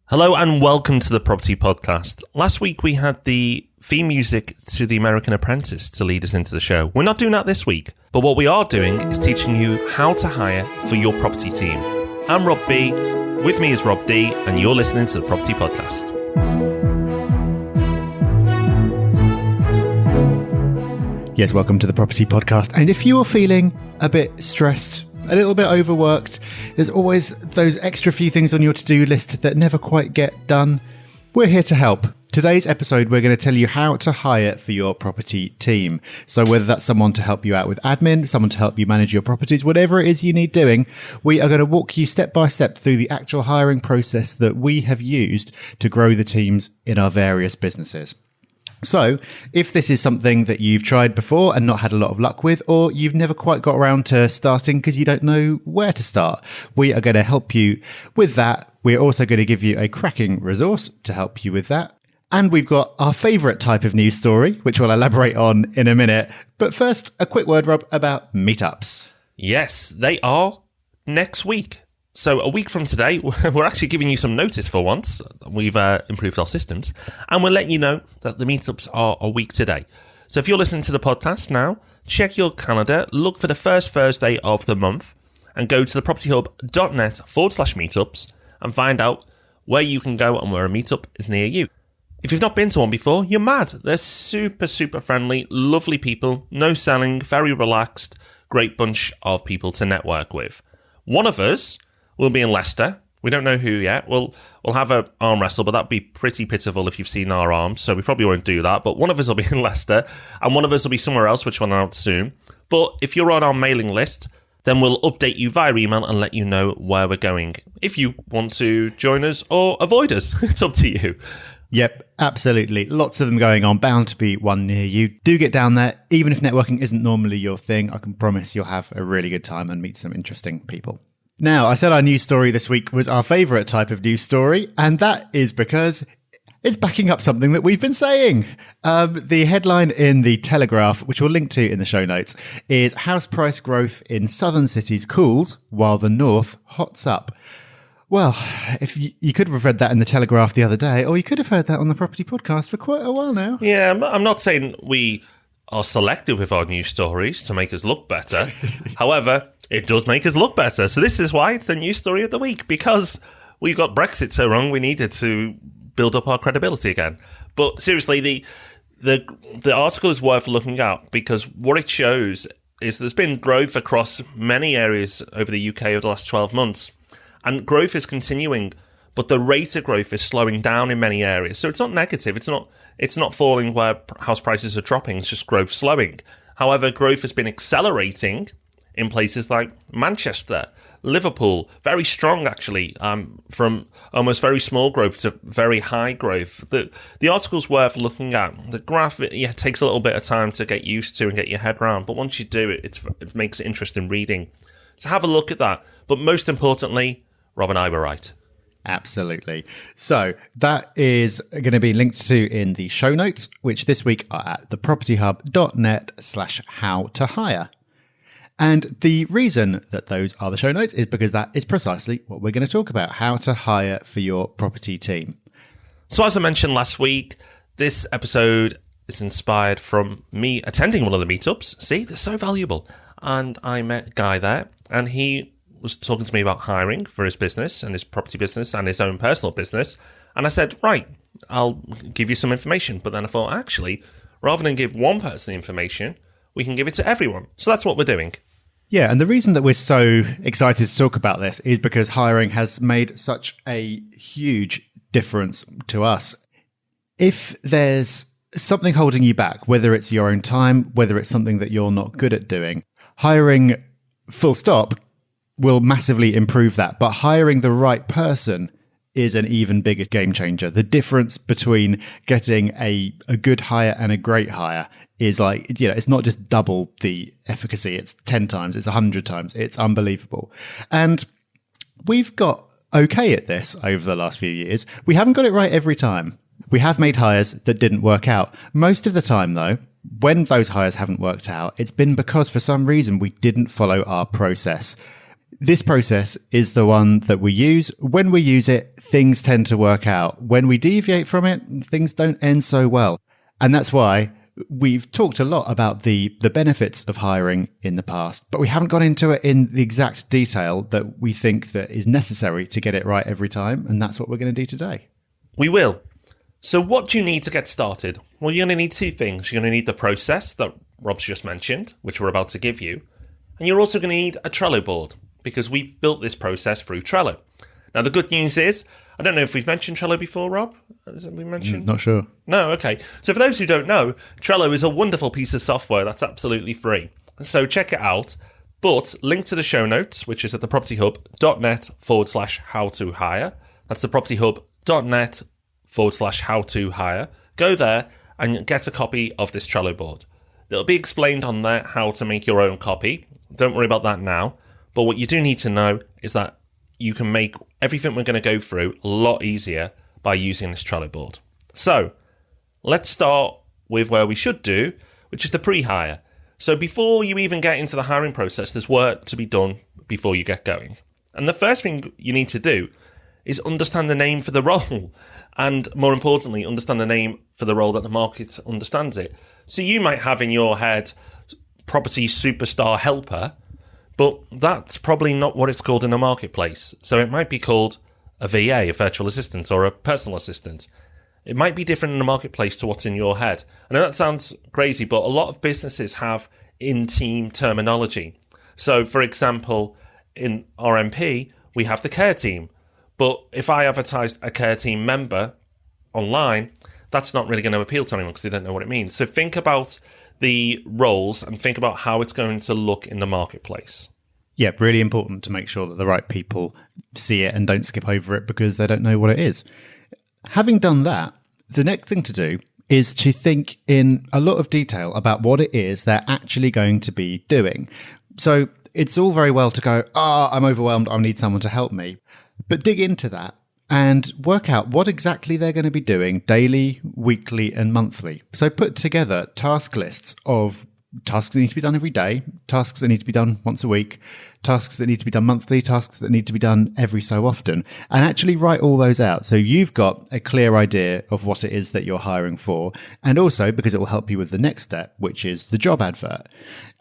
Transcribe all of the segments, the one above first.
Hello and welcome to the Property Podcast. Last week we had the theme music to The American Apprentice to lead us into the show. We're not doing that this week, but what we are doing is teaching you how to hire for your property team. I'm Rob B, with me is Rob D, and you're listening to the Property Podcast. Yes, welcome to the Property Podcast. And if you are feeling a bit stressed, a little bit overworked, there's always those extra few things on your to-do list that never quite get done, we're here to help. Today's episode, we're going to tell you how to hire for your property team. So whether that's someone to help you out with admin, someone to help you manage your properties, whatever it is you need doing, we are going to walk you step by step through the actual hiring process that we have used to grow the teams in our various businesses. So, if this is something that you've tried before and not had a lot of luck with, or you've never quite got around to starting because you don't know where to start, we are going to help you with that. We're also going to give you a cracking resource to help you with that. And we've got our favourite type of news story, which we'll elaborate on in a minute. But first, a quick word, Rob, about meetups. Yes, they are next week. So a week from today, we're actually giving you some notice for once. We've improved our systems. And we'll let you know that the meetups are a week today. So if you're listening to the podcast now, check your calendar, look for the first Thursday of the month, and go to thepropertyhub.net/meetups and find out where you can go and where a meetup is near you. If you've not been to one before, you're mad. They're super, super friendly, lovely people, no selling, very relaxed, great bunch of people to network with. One of us will be in Leicester. We don't know who yet. We'll have an arm wrestle, but that'd be pretty pitiful if you've seen our arms, so we probably won't do that. But one of us will be in Leicester, and one of us will be somewhere else, which we'll announce soon. But if you're on our mailing list, then we'll update you via email and let you know where we're going. If you want to join us or avoid us, it's up to you. Yep, absolutely. Lots of them going on, bound to be one near you. Do get down there. Even if networking isn't normally your thing, I can promise you'll have a really good time and meet some interesting people. Now, I said our news story this week was our favourite type of news story, and that is because it's backing up something that we've been saying. The headline in The Telegraph, which we'll link to in the show notes, is house price growth in southern cities cools while the north hots up. Well, if you could have read that in The Telegraph the other day, or you could have heard that on the Property Podcast for quite a while now. Yeah, I'm not saying we are selective with our news stories to make us look better. However, it does make us look better. So this is why it's the news story of the week, because we got Brexit so wrong, we needed to build up our credibility again. But seriously, the article is worth looking at, because what it shows is there's been growth across many areas over the UK over the last 12 months. And growth is continuing, but the rate of growth is slowing down in many areas. So it's not negative. It's not falling where house prices are dropping. It's just growth slowing. However, growth has been accelerating in places like Manchester, Liverpool, very strong actually, from almost very small growth to very high growth. The article's worth looking at. The graph, it takes a little bit of time to get used to and get your head around, but once you do it, it makes it interesting reading. So have a look at that. But most importantly, Rob and I were right. Absolutely. So that is going to be linked to in the show notes, which this week are at thepropertyhub.net/how-to-hire. And the reason that those are the show notes is because that is precisely what we're going to talk about, how to hire for your property team. So as I mentioned last week, this episode is inspired from me attending one of the meetups. See, they're so valuable. And I met a guy there, and he was talking to me about hiring for his business and his property business and his own personal business. And I said, right, I'll give you some information. But then I thought, actually, rather than give one person information, we can give it to everyone. So that's what we're doing. Yeah, and the reason that we're so excited to talk about this is because hiring has made such a huge difference to us. If there's something holding you back, whether it's your own time, whether it's something that you're not good at doing, hiring full stop will massively improve that. But hiring the right person is an even bigger game changer. The difference between getting a good hire and a great hire is like, you know, it's not just double the efficacy. It's 10 times, it's 100 times. It's unbelievable. And we've got okay at this over the last few years. We haven't got it right every time. We have made hires that didn't work out. Most of the time, though, when those hires haven't worked out, it's been because for some reason we didn't follow our process. This process is the one that we use. When we use it, things tend to work out. When we deviate from it, things don't end so well. And that's why we've talked a lot about the benefits of hiring in the past, but we haven't gone into it in the exact detail that we think that is necessary to get it right every time. And that's what we're going to do today. We will. So what do you need to get started? Well, you're going to need two things. You're going to need the process that Rob's just mentioned, which we're about to give you. And you're also going to need a Trello board, because we've built this process through Trello. Now, the good news is, I don't know if we've mentioned Trello before, Rob. Has it been mentioned? Not sure. No, okay. So for those who don't know, Trello is a wonderful piece of software that's absolutely free. So check it out. But link to the show notes, which is at thepropertyhub.net/how-to-hire. That's thepropertyhub.net/how-to-hire. Go there and get a copy of this Trello board. It'll be explained on there how to make your own copy. Don't worry about that now. But what you do need to know is that you can make everything we're going to go through a lot easier by using this Trello board. So let's start with where we should do, which is the pre-hire. So before you even get into the hiring process, there's work to be done before you get going. And the first thing you need to do is understand the name for the role. And more importantly, understand the name for the role that the market understands it. So you might have in your head property superstar helper, but that's probably not what it's called in the marketplace. So it might be called a VA, a virtual assistant, or a personal assistant. It might be different in the marketplace to what's in your head. I know that sounds crazy, but a lot of businesses have in-team terminology. So, for example, in RMP, we have the care team. But if I advertised a care team member online, that's not really going to appeal to anyone because they don't know what it means. So think about the roles and think about how it's going to look in the marketplace. Yeah, really important to make sure that the right people see it and don't skip over it because they don't know what it is. Having done that, the next thing to do is to think in a lot of detail about what it is they're actually going to be doing. So it's all very well to go, I'm overwhelmed, I need someone to help me. But dig into that and work out what exactly they're going to be doing daily, weekly, and monthly. So put together task lists of tasks that need to be done every day, tasks that need to be done once a week, tasks that need to be done monthly, tasks that need to be done every so often, and actually write all those out. So you've got a clear idea of what it is that you're hiring for. And also because it will help you with the next step, which is the job advert.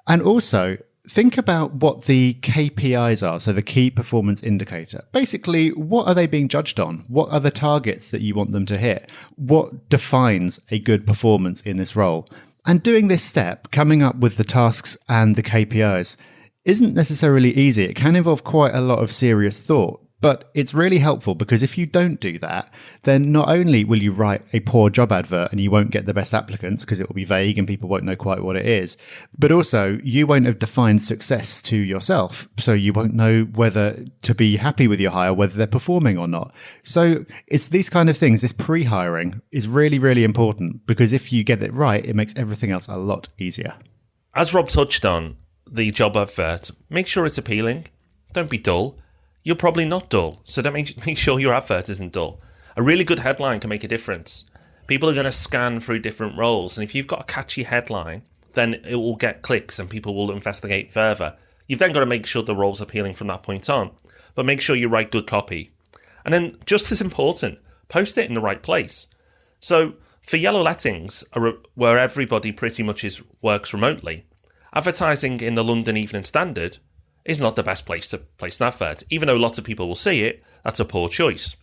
And also think about what the KPIs are, so the key performance indicator. Basically, what are they being judged on? What are the targets that you want them to hit? What defines a good performance in this role? And doing this step, coming up with the tasks and the KPIs, isn't necessarily easy. It can involve quite a lot of serious thought. But it's really helpful because if you don't do that, then not only will you write a poor job advert and you won't get the best applicants because it will be vague and people won't know quite what it is, but also you won't have defined success to yourself. So you won't know whether to be happy with your hire, whether they're performing or not. So it's these kind of things. This pre-hiring is really, really important because if you get it right, it makes everything else a lot easier. As Rob touched on, the job advert, make sure it's appealing. Don't be dull. You're probably not dull, so don't make sure your advert isn't dull. A really good headline can make a difference. People are going to scan through different roles, and if you've got a catchy headline, then it will get clicks and people will investigate further. You've then got to make sure the role's appealing from that point on, but make sure you write good copy. And then, just as important, post it in the right place. So, for yellow lettings, where everybody pretty much works remotely, advertising in the London Evening Standard is not the best place to place an advert. Even though lots of people will see it, that's a poor choice.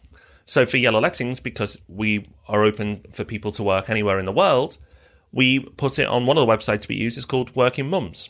So for yellow lettings, because we are open for people to work anywhere in the world, we put it on one of the websites we use. It's called Working Mums.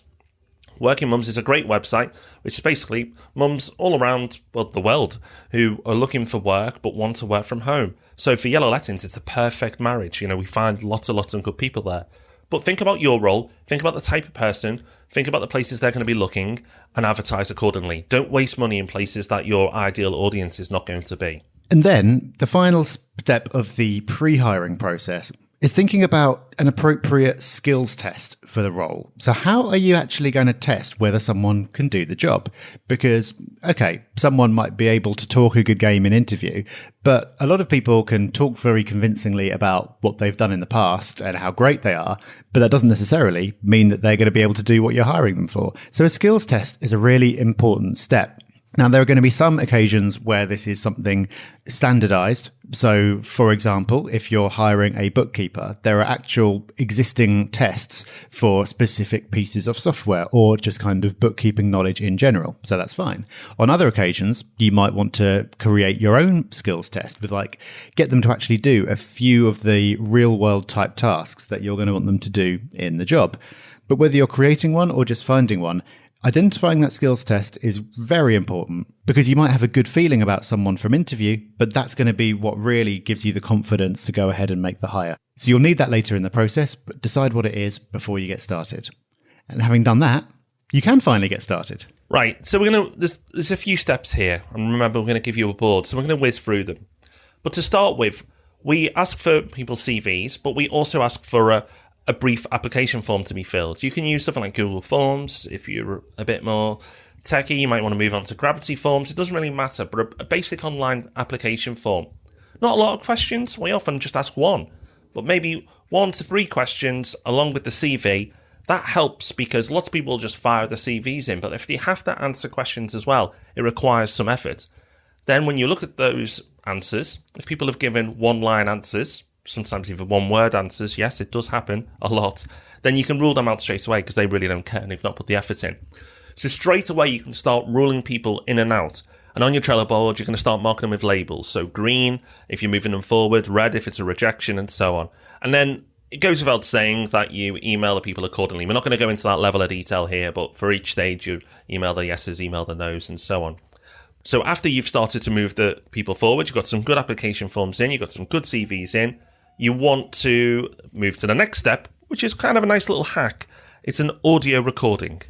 Working Mums is a great website, which is basically mums all around the world who are looking for work but want to work from home. So for yellow lettings, it's a perfect marriage. We find lots of good people there. But think about your role, think about the type of person, think about the places they're going to be looking, and advertise accordingly. Don't waste money in places that your ideal audience is not going to be. And then the final step of the pre-hiring process is thinking about an appropriate skills test for the role. So how are you actually going to test whether someone can do the job? Because, okay, someone might be able to talk a good game in interview, but a lot of people can talk very convincingly about what they've done in the past and how great they are, but that doesn't necessarily mean that they're going to be able to do what you're hiring them for. So a skills test is a really important step. Now, there are going to be some occasions where this is something standardized. So, for example, if you're hiring a bookkeeper, there are actual existing tests for specific pieces of software or just kind of bookkeeping knowledge in general. So that's fine. On other occasions, you might want to create your own skills test with get them to actually do a few of the real world type tasks that you're going to want them to do in the job. But whether you're creating one or just finding one, identifying that skills test is very important because you might have a good feeling about someone from interview, but that's going to be what really gives you the confidence to go ahead and make the hire. So you'll need that later in the process, but decide what it is before you get started. And having done that, you can finally get started. Right. So there's a few steps here. And remember, we're going to give you a board, so we're going to whiz through them. But to start with, we ask for people's CVs, but we also ask for a brief application form to be filled. You can use something like Google Forms. If you're a bit more techie, you might want to move on to Gravity Forms. It doesn't really matter, but a basic online application form. Not a lot of questions. We often just ask one, but maybe 1 to 3 questions along with the CV. That helps because lots of people just fire the CVs in, but if they have to answer questions as well, it requires some effort. Then when you look at those answers, if people have given one-line answers, sometimes even one-word answers, yes, it does happen a lot, then you can rule them out straight away because they really don't care and they've not put the effort in. So straight away, you can start ruling people in and out. And on your Trello board, you're going to start marking them with labels. So green, if you're moving them forward, red, if it's a rejection, and so on. And then it goes without saying that you email the people accordingly. We're not going to go into that level of detail here, but for each stage, you email the yeses, email the nos, and so on. So after you've started to move the people forward, you've got some good application forms in, you've got some good CVs in, you want to move to the next step, which is kind of a nice little hack. It's an audio recording.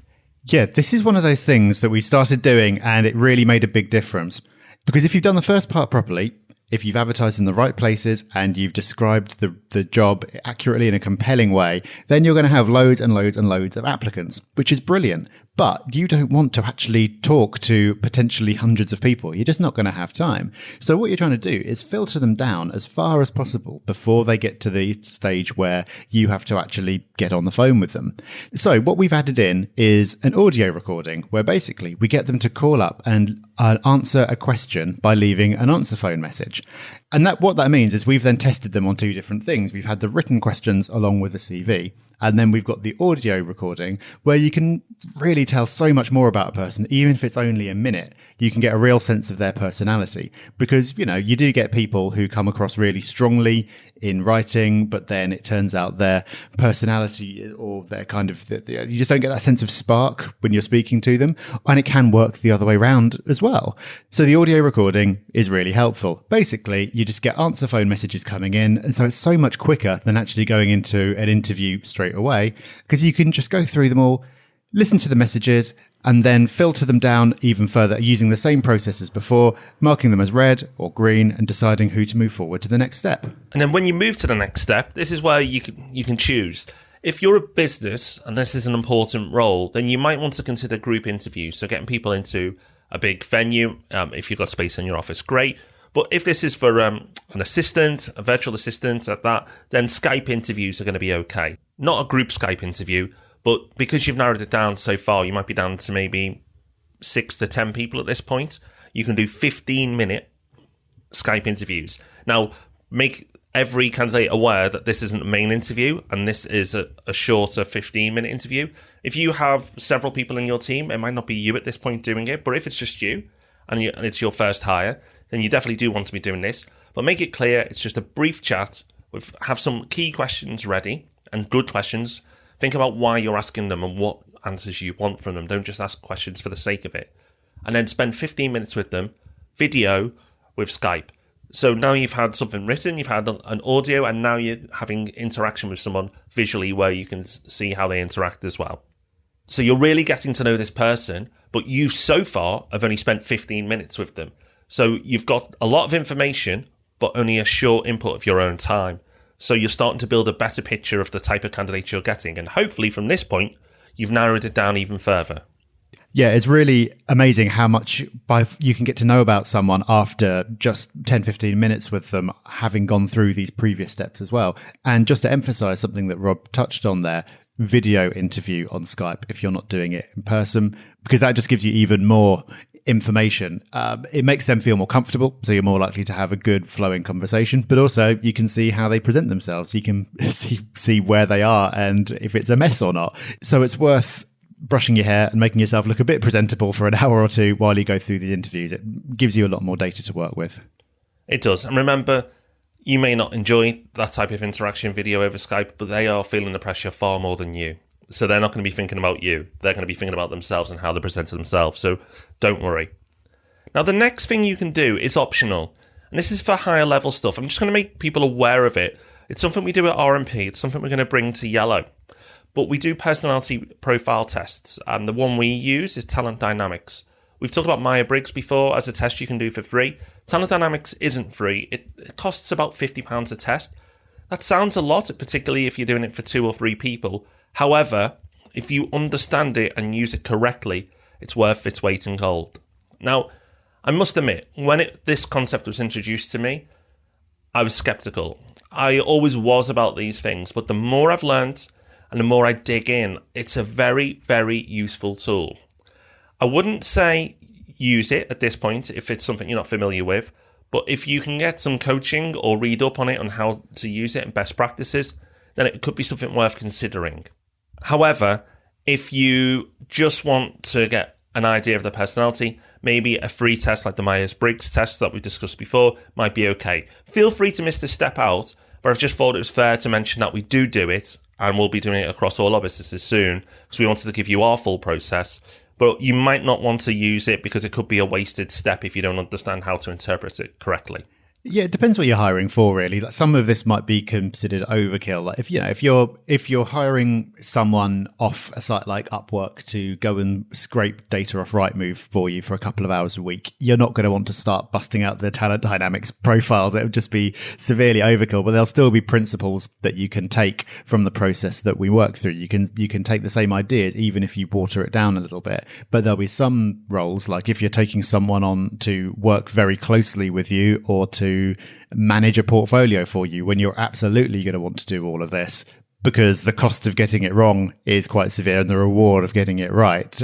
Yeah, this is one of those things that we started doing and it really made a big difference. Because if you've done the first part properly, if you've advertised in the right places and you've described the job accurately in a compelling way, then you're going to have loads and loads and loads of applicants, which is brilliant. But you don't want to actually talk to potentially hundreds of people. You're just not going to have time. So what you're trying to do is filter them down as far as possible before they get to the stage where you have to actually get on the phone with them. So what we've added in is an audio recording where basically we get them to call up and answer a question by leaving an answer phone message. And what that means is we've then tested them on 2 different things. We've had the written questions along with the CV, and then we've got the audio recording where you can really tell so much more about a person, even if it's only a minute. You can get a real sense of their personality because, you do get people who come across really strongly in writing, but then it turns out their personality or their kind of, you just don't get that sense of spark when you're speaking to them. And it can work the other way around as well. So the audio recording is really helpful. Basically, you just get answer phone messages coming in. And so it's so much quicker than actually going into an interview straight away because you can just go through them all, listen to the messages, and then filter them down even further using the same process as before, marking them as red or green and deciding who to move forward to the next step. And then when you move to the next step, this is where you can choose. If you're a business and this is an important role, then you might want to consider group interviews. So getting people into a big venue, if you've got space in your office, great. But if this is for an assistant, a virtual assistant at that, then Skype interviews are going to be okay. Not a group Skype interview, but because you've narrowed it down so far, you might be down to maybe 6 to 10 people at this point. You can do 15-minute Skype interviews. Now, make every candidate aware that this isn't a main interview and this is a shorter 15-minute interview. If you have several people in your team, it might not be you at this point doing it, but if it's just you and it's your first hire, then you definitely do want to be doing this. But make it clear it's just a brief chat. Have some key questions ready and good questions. Think about why you're asking them and what answers you want from them. Don't just ask questions for the sake of it. And then spend 15 minutes with them, video with Skype. So now you've had something written, you've had an audio, and now you're having interaction with someone visually where you can see how they interact as well. So you're really getting to know this person, but you so far have only spent 15 minutes with them. So you've got a lot of information, but only a short input of your own time. So you're starting to build a better picture of the type of candidate you're getting. And hopefully from this point, you've narrowed it down even further. Yeah, it's really amazing how much you can get to know about someone after just 10, 15 minutes with them, having gone through these previous steps as well. And just to emphasize something that Rob touched on there, video interview on Skype if you're not doing it in person, because that just gives you even more information. It makes them feel more comfortable, so you're more likely to have a good flowing conversation, but also you can see how they present themselves. You can see where they are and if it's a mess or not. So it's worth brushing your hair and making yourself look a bit presentable for an hour or two while you go through these interviews. It gives you a lot more data to work with. It does. And remember, you may not enjoy that type of interaction video over Skype, but they are feeling the pressure far more than you. So they're not going to be thinking about you. They're going to be thinking about themselves and how they present to themselves. So don't worry. Now, the next thing you can do is optional. And this is for higher level stuff. I'm just going to make people aware of it. It's something we do at RMP. It's something we're going to bring to Yellow. But we do personality profile tests. And the one we use is Talent Dynamics. We've talked about Myers-Briggs before as a test you can do for free. Talent Dynamics isn't free. It costs about £50 a test. That sounds a lot, particularly if you're doing it for 2 or 3 people. However, if you understand it and use it correctly, it's worth its weight in gold. Now, I must admit, when this concept was introduced to me, I was skeptical. I always was about these things, but the more I've learned and the more I dig in, it's a very, very useful tool. I wouldn't say use it at this point if it's something you're not familiar with, but if you can get some coaching or read up on it on how to use it and best practices, then it could be something worth considering. However, if you just want to get an idea of the personality, maybe a free test like the Myers-Briggs test that we discussed before might be okay. Feel free to miss this step out, but I've just thought it was fair to mention that we do it, and we'll be doing it across all our businesses soon, because we wanted to give you our full process. But you might not want to use it because it could be a wasted step if you don't understand how to interpret it correctly. Yeah, it depends what you're hiring for, really. Like, some of this might be considered overkill. Like, if you're hiring someone off a site like Upwork to go and scrape data off Rightmove for you for a couple of hours a week, you're not going to want to start busting out the Talent Dynamics profiles. It would just be severely overkill. But there'll still be principles that you can take from the process that we work through. You can take the same ideas even if you water it down a little bit. But there'll be some roles, like if you're taking someone on to work very closely with you or to manage a portfolio for you, when you're absolutely going to want to do all of this, because the cost of getting it wrong is quite severe and the reward of getting it right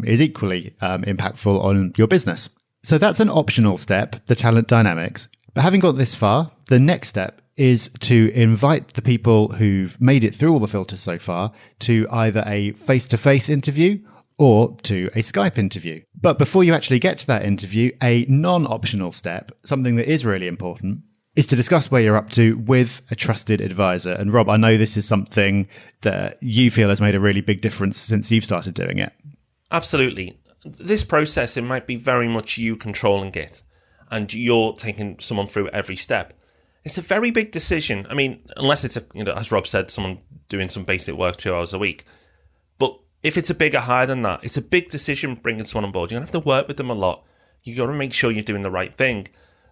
is equally impactful on your business. So that's an optional step, the Talent Dynamics. But having got this far, the next step is to invite the people who've made it through all the filters so far to either a face-to-face interview or to a Skype interview. But before you actually get to that interview, a non-optional step, something that is really important, is to discuss where you're up to with a trusted advisor. And Rob, I know this is something that you feel has made a really big difference since you've started doing it. Absolutely. This process, it might be very much you controlling it and you're taking someone through every step. It's a very big decision. I mean, unless it's, as Rob said, someone doing some basic work 2 hours a week. But if it's a bigger hire than that, it's a big decision bringing someone on board. You're going to have to work with them a lot. You've got to make sure you're doing the right thing.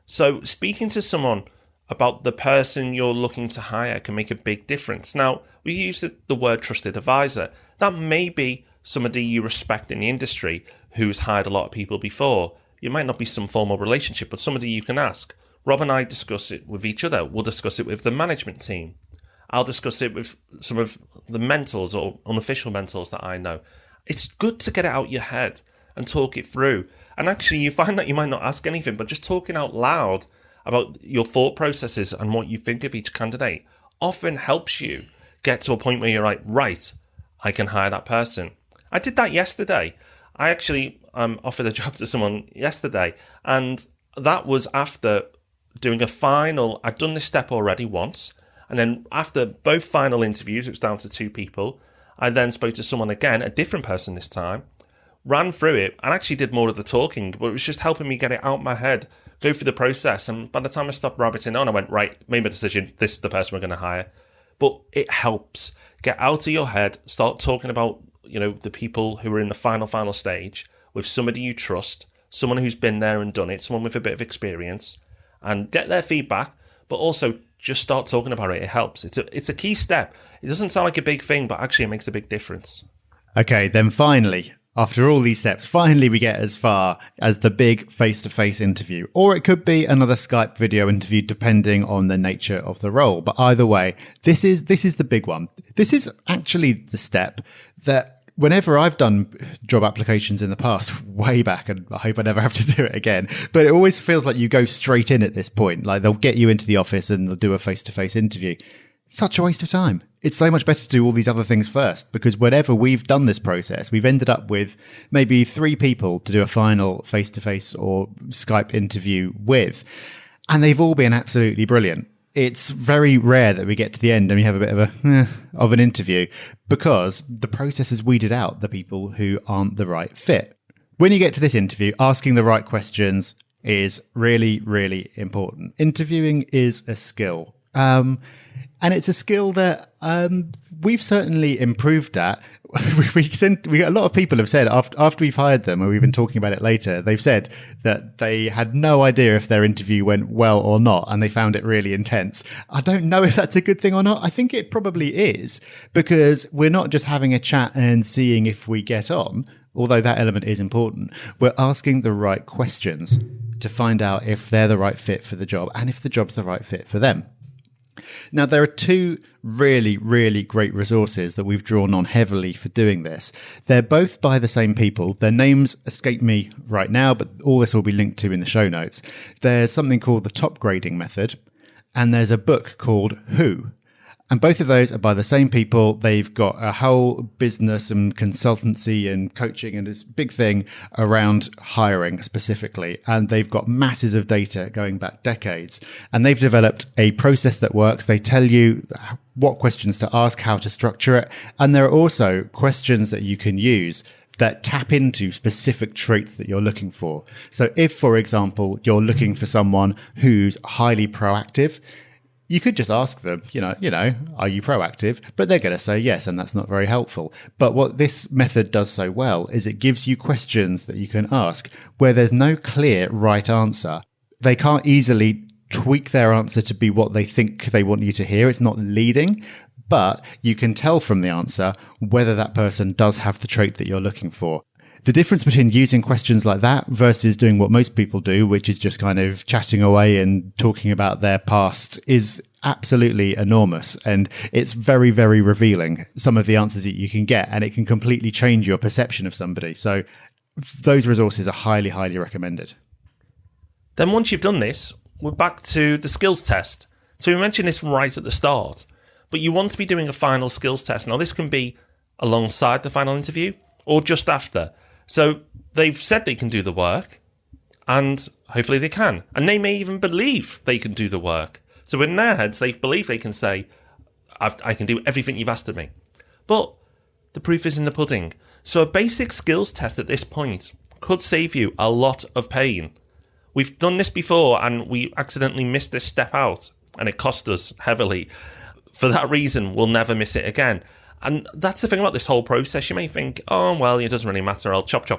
So speaking to someone about the person you're looking to hire can make a big difference. Now, we use the word trusted advisor. That may be somebody you respect in the industry who's hired a lot of people before. It might not be some formal relationship, but somebody you can ask. Rob and I discuss it with each other. We'll discuss it with the management team. I'll discuss it with some of the mentors or unofficial mentors that I know. It's good to get it out your head and talk it through. And actually, you find that you might not ask anything, but just talking out loud about your thought processes and what you think of each candidate often helps you get to a point where you're like, right, I can hire that person. I did that yesterday. I actually offered a job to someone yesterday, and that was after doing a final. I'd done this step already once. And then after both final interviews, it was down to 2 people. I then spoke to someone again, a different person this time, ran through it and actually did more of the talking, but it was just helping me get it out my head, go through the process. And by the time I stopped rabbiting on, I went, right, made my decision. This is the person we're going to hire. But it helps. Get out of your head, start talking about, the people who are in the final stage with somebody you trust, someone who's been there and done it, someone with a bit of experience, and get their feedback, but also just start talking about it. It helps. It's a key step. It doesn't sound like a big thing, but actually it makes a big difference. Okay, then finally, after all these steps, finally we get as far as the big face-to-face interview. Or it could be another Skype video interview, depending on the nature of the role. But either way, this is the big one. This is actually the step that whenever I've done job applications in the past, way back, and I hope I never have to do it again, but it always feels like you go straight in at this point. Like they'll get you into the office and they'll do a face-to-face interview. Such a waste of time. It's so much better to do all these other things first, because whenever we've done this process, we've ended up with maybe 3 people to do a final face-to-face or Skype interview with, and they've all been absolutely brilliant. It's very rare that we get to the end and we have a bit of an interview, because the process has weeded out the people who aren't the right fit. When you get to this interview, asking the right questions is really, really important. Interviewing is a skill. And it's a skill that we've certainly improved at. A lot of people have said after we've hired them, and we've been talking about it later, they've said that they had no idea if their interview went well or not, and they found it really intense. I don't know if that's a good thing or not. I think it probably is, because we're not just having a chat and seeing if we get on, although that element is important. We're asking the right questions to find out if they're the right fit for the job and if the job's the right fit for them. Now, there are 2 really, really great resources that we've drawn on heavily for doing this. They're both by the same people. Their names escape me right now, but all this will be linked to in the show notes. There's something called the top grading method, and there's a book called Who. And both of those are by the same people. They've got a whole business and consultancy and coaching and this big thing around hiring specifically. And they've got masses of data going back decades. And they've developed a process that works. They tell you what questions to ask, how to structure it. And there are also questions that you can use that tap into specific traits that you're looking for. So if, for example, you're looking for someone who's highly proactive, you could just ask them, you know, are you proactive? But they're going to say yes, and that's not very helpful. But what this method does so well is it gives you questions that you can ask where there's no clear right answer. They can't easily tweak their answer to be what they think they want you to hear. It's not leading, but you can tell from the answer whether that person does have the trait that you're looking for. The difference between using questions like that versus doing what most people do, which is just kind of chatting away and talking about their past, is absolutely enormous. And it's very, very revealing, some of the answers that you can get, and it can completely change your perception of somebody. So those resources are highly, highly recommended. Then once you've done this, we're back to the skills test. So we mentioned this right at the start, but you want to be doing a final skills test. Now, this can be alongside the final interview or just after. So they've said they can do the work, and hopefully they can. And they may even believe they can do the work. So in their heads, they believe they can say, I can do everything you've asked of me. But the proof is in the pudding. So a basic skills test at this point could save you a lot of pain. We've done this before, and we accidentally missed this step out, and it cost us heavily. For that reason, we'll never miss it again. And that's the thing about this whole process. You may think, oh, well, it doesn't really matter. I'll chop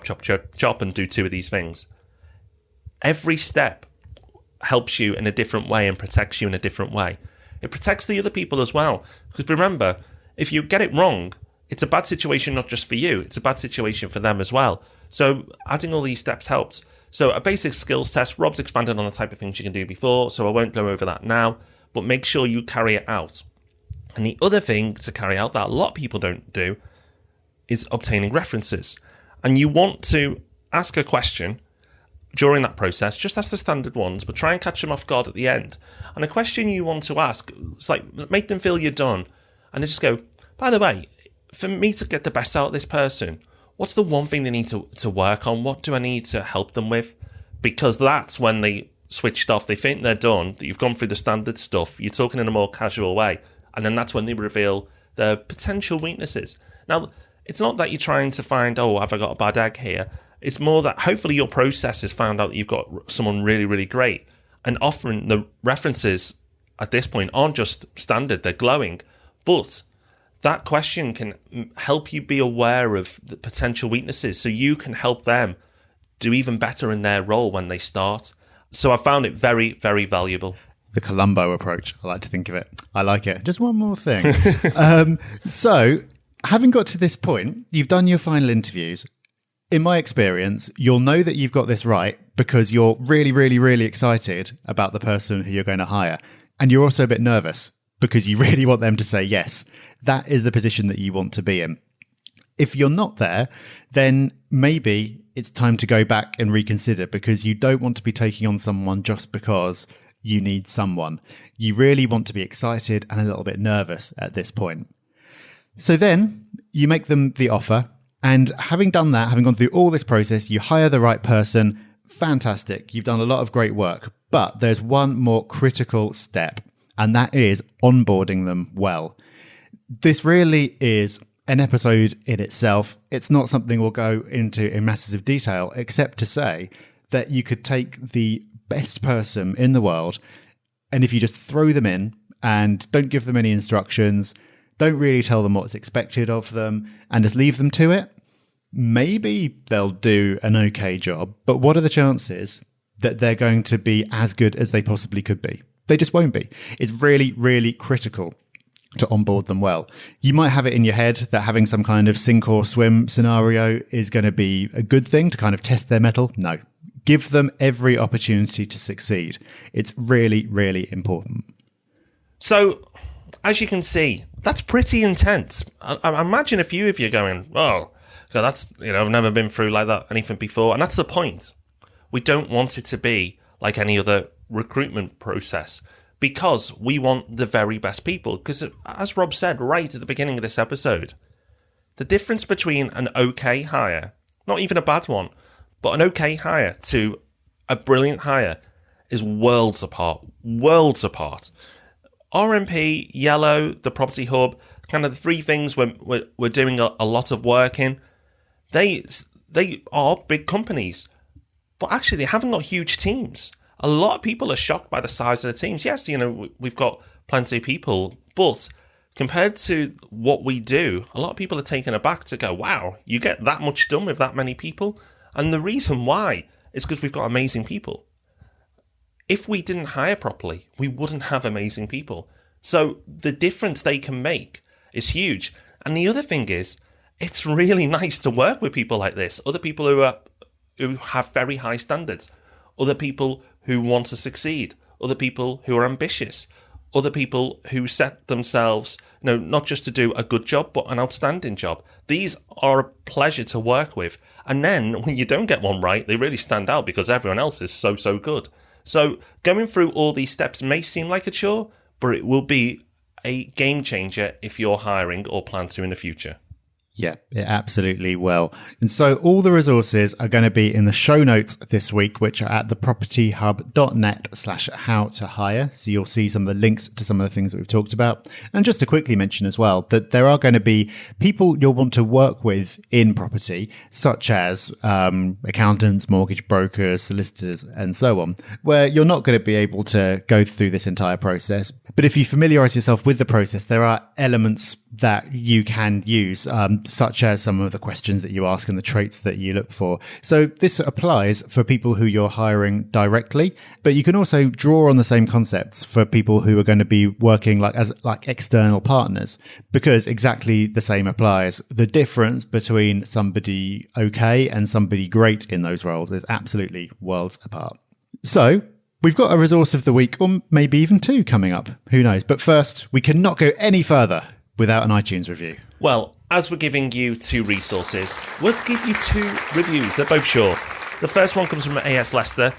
and do 2 of these things. Every step helps you in a different way and protects you in a different way. It protects the other people as well. Because remember, if you get it wrong, it's a bad situation not just for you. It's a bad situation for them as well. So adding all these steps helps. So a basic skills test, Rob's expanded on the type of things you can do before, so I won't go over that now. But make sure you carry it out. And the other thing to carry out that a lot of people don't do is obtaining references. And you want to ask a question during that process, just ask the standard ones, but try and catch them off guard at the end. And a question you want to ask, it's like, make them feel you're done. And they just go, by the way, for me to get the best out of this person, what's the one thing they need to work on? What do I need to help them with? Because that's when they switched off. They think they're done, that you've gone through the standard stuff. You're talking in a more casual way. And then that's when they reveal their potential weaknesses. Now, it's not that you're trying to find, oh, have I got a bad egg here? It's more that hopefully your process has found out that you've got someone really, really great. And often the references at this point aren't just standard, they're glowing. But that question can help you be aware of the potential weaknesses so you can help them do even better in their role when they start. So I found it very, very valuable. The Columbo approach, I like to think of it. I like it. Just one more thing. So, having got to this point, you've done your final interviews. In my experience, you'll know that you've got this right because you're really, really, really excited about the person who you're going to hire. And you're also a bit nervous because you really want them to say yes. That is the position that you want to be in. If you're not there, then maybe it's time to go back and reconsider, because you don't want to be taking on someone just because you need someone. You really want to be excited and a little bit nervous at this point. So then you make them the offer, and having done that, having gone through all this process, you hire the right person. Fantastic. You've done a lot of great work, but there's one more critical step, and that is onboarding them well. This really is an episode in itself. It's not something we'll go into in massive detail, except to say that you could take the best person in the world, and if you just throw them in and don't give them any instructions, don't really tell them what's expected of them, and just leave them to it, maybe they'll do an okay job. But what are the chances that they're going to be as good as they possibly could be? They just won't be. It's really, really critical to onboard them well. You might have it in your head that having some kind of sink or swim scenario is going to be a good thing to kind of test their mettle. No. Give them every opportunity to succeed. It's really, really important. So, as you can see, that's pretty intense. I imagine a few of you going, oh, so that's, I've never been through like that, anything before. And that's the point. We don't want it to be like any other recruitment process, because we want the very best people. Because as Rob said right at the beginning of this episode, the difference between an okay hire, not even a bad one, but an okay hire to a brilliant hire is worlds apart. Worlds apart. RMP, Yellow, the Property Hub, kind of the three things we're doing a lot of work in, they are big companies. But actually, they haven't got huge teams. A lot of people are shocked by the size of the teams. Yes, we've got plenty of people, but compared to what we do, a lot of people are taken aback to go, wow, you get that much done with that many people? And the reason why is because we've got amazing people. If we didn't hire properly, we wouldn't have amazing people. So the difference they can make is huge. And the other thing is, it's really nice to work with people like this. Other people who have very high standards. Other people who want to succeed. Other people who are ambitious. Other people who set themselves, not just to do a good job, but an outstanding job. These are a pleasure to work with. And then when you don't get one right, they really stand out because everyone else is so, so good. So going through all these steps may seem like a chore, but it will be a game changer if you're hiring or plan to in the future. Yeah, it absolutely will. And so all the resources are going to be in the show notes this week, which are at thepropertyhub.net/how-to-hire. So you'll see some of the links to some of the things that we've talked about. And just to quickly mention as well, that there are going to be people you'll want to work with in property, such as accountants, mortgage brokers, solicitors, and so on, where you're not going to be able to go through this entire process. But if you familiarize yourself with the process, there are elements that you can use, such as some of the questions that you ask and the traits that you look for. So this applies for people who you're hiring directly, but you can also draw on the same concepts for people who are going to be working as external partners, because exactly the same applies. The difference between somebody okay and somebody great in those roles is absolutely worlds apart. So we've got a resource of the week, or maybe even two coming up. Who knows? But first, we cannot go any further without an iTunes review. Well, as we're giving you two resources, we'll give you two reviews. They're both short. The first one comes from AS Leicester,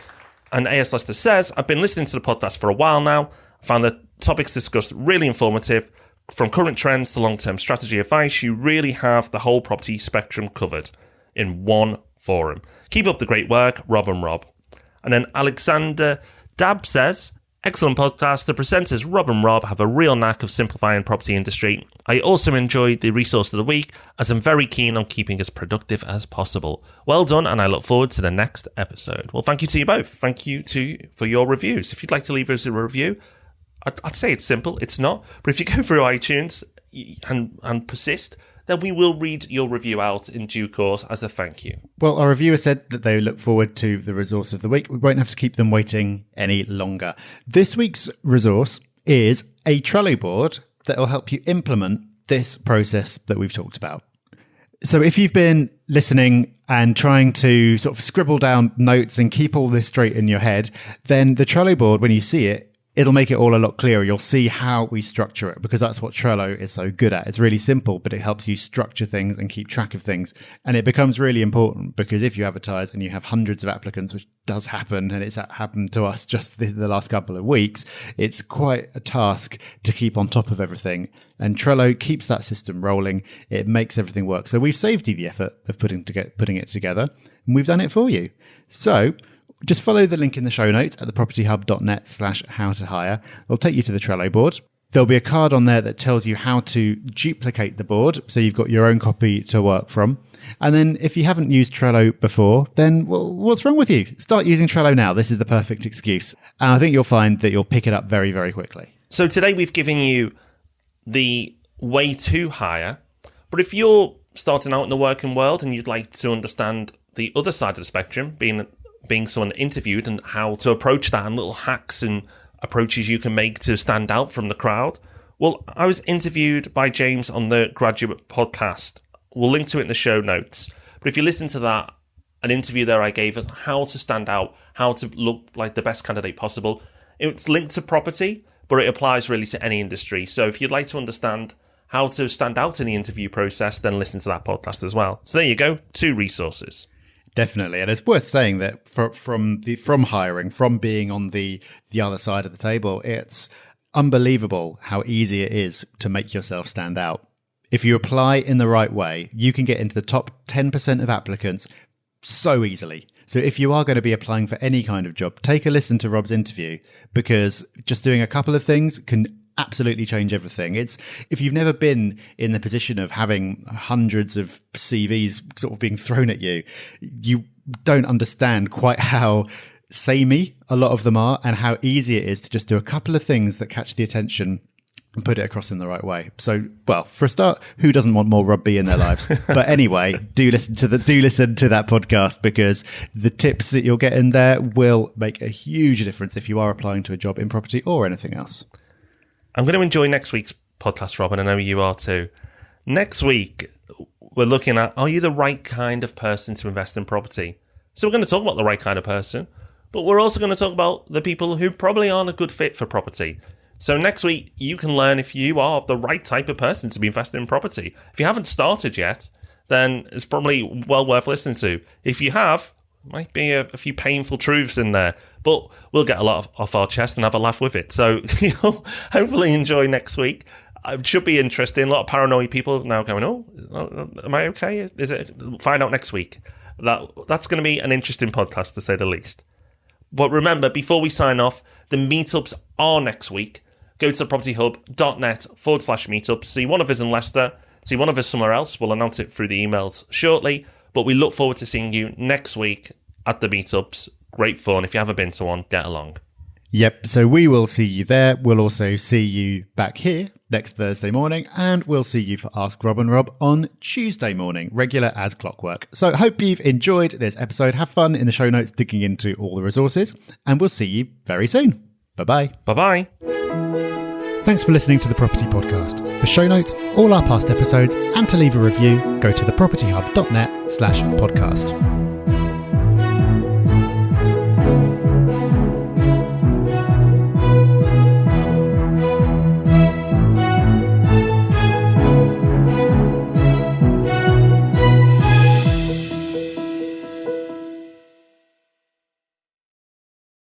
and AS Leicester says, I've been listening to the podcast for a while now. I found the topics discussed really informative. From current trends to long-term strategy advice, you really have the whole property spectrum covered in one forum. Keep up the great work, Rob and Rob. And then Alexander Dab says, excellent podcast. The presenters Rob and Rob have a real knack of simplifying property industry. I also enjoyed the resource of the week, as I'm very keen on keeping as productive as possible. Well done, and I look forward to the next episode. Well, thank you to you both. Thank you for your reviews. If you'd like to leave us a review, I'd say it's simple. It's not. But if you go through iTunes and persist, then we will read your review out in due course as a thank you. Well, our reviewer said that they look forward to the resource of the week. We won't have to keep them waiting any longer. This week's resource is a Trello board that will help you implement this process that we've talked about. So if you've been listening and trying to sort of scribble down notes and keep all this straight in your head, then the Trello board, when you see it, it'll make it all a lot clearer. You'll see how we structure it, because that's what Trello is so good at. It's really simple, but it helps you structure things and keep track of things. And it becomes really important because if you advertise and you have hundreds of applicants, which does happen, and it's happened to us just the last couple of weeks, it's quite a task to keep on top of everything. And Trello keeps that system rolling. It makes everything work. So we've saved you the effort of putting it together, and we've done it for you. So just follow the link in the show notes at thepropertyhub.net/how-to-hire. It'll take you to the Trello board. There'll be a card on there that tells you how to duplicate the board, so you've got your own copy to work from. And then if you haven't used Trello before, then well, what's wrong with you? Start using Trello now. This is the perfect excuse. And I think you'll find that you'll pick it up very, very quickly. So today we've given you the way to hire. But if you're starting out in the working world and you'd like to understand the other side of the spectrum, being someone interviewed, and how to approach that, and little hacks and approaches you can make to stand out from the crowd. Well, I was interviewed by James on the Graduate podcast. We'll link to it in the show notes. But if you listen to that, an interview there I gave us how to stand out, how to look like the best candidate possible. It's linked to property, but it applies really to any industry. So if you'd like to understand how to stand out in the interview process, then listen to that podcast as well. So there you go, 2 resources. Definitely. And it's worth saying that from hiring, from being on the other side of the table, it's unbelievable how easy it is to make yourself stand out. If you apply in the right way, you can get into the top 10% of applicants so easily. So if you are going to be applying for any kind of job, take a listen to Rob's interview, because just doing a couple of things can absolutely change everything. It's if you've never been in the position of having hundreds of CVs sort of being thrown at you, you don't understand quite how samey a lot of them are, and how easy it is to just do a couple of things that catch the attention and put it across in the right way. So, well, for a start, who doesn't want more Rob B in their lives? But anyway, do listen to that podcast, because the tips that you'll get in there will make a huge difference if you are applying to a job in property or anything else. I'm going to enjoy next week's podcast, Rob, and I know you are too. Next week, we're looking at, are you the right kind of person to invest in property? So we're going to talk about the right kind of person, but we're also going to talk about the people who probably aren't a good fit for property. So next week, you can learn if you are the right type of person to be investing in property. If you haven't started yet, then it's probably well worth listening to. If you have, might be a few painful truths in there, but we'll get a lot off our chest and have a laugh with it. So you'll hopefully enjoy next week. It should be interesting. A lot of paranoid people now going, oh, am I okay? Is it? Find out next week. That's going to be an interesting podcast, to say the least. But remember, before we sign off, the meetups are next week. Go to thepropertyhub.net/meetups. See one of us in Leicester. See one of us somewhere else. We'll announce it through the emails shortly. But we look forward to seeing you next week at the meetups. Great fun. If you haven't been to one, get along. Yep, so we will see you there. We'll also see you back here next Thursday morning, and we'll see you for Ask Rob and Rob on Tuesday morning, regular as clockwork. So hope you've enjoyed this episode. Have fun in the show notes digging into all the resources, and we'll see you very soon. Bye-bye. Bye-bye. Thanks for listening to The Property Podcast. For show notes, all our past episodes, and to leave a review, go to thepropertyhub.net/podcast.